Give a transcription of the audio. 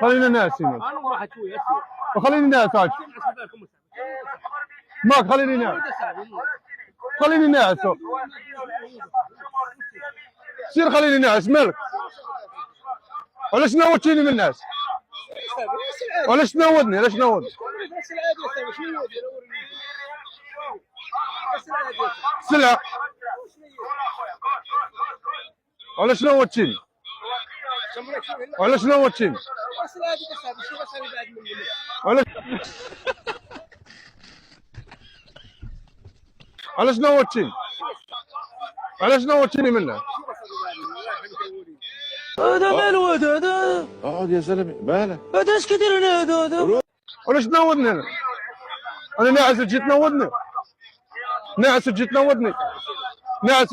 خلينا ناس هنا. خليني ناس عاد. ماك خليني ناس. خليني ناس. سير خليني ناس مالك. ولاش نوضتيني من الناس؟ ولاش تنوضني؟ علاش نوض؟ سلعة. ولاش نوضتيني؟ ولاش نوضتيني؟ علاش نوضتيني؟ علاش نوضتيني منه؟ هذا مالو هذا اقعد يا زلمه مالك؟ هذا اش كيدير هنا هذا ولاش تنوضني انا؟ انا ناعس تجي تنوضني؟ ناعس تجي تنوضني؟ ناعس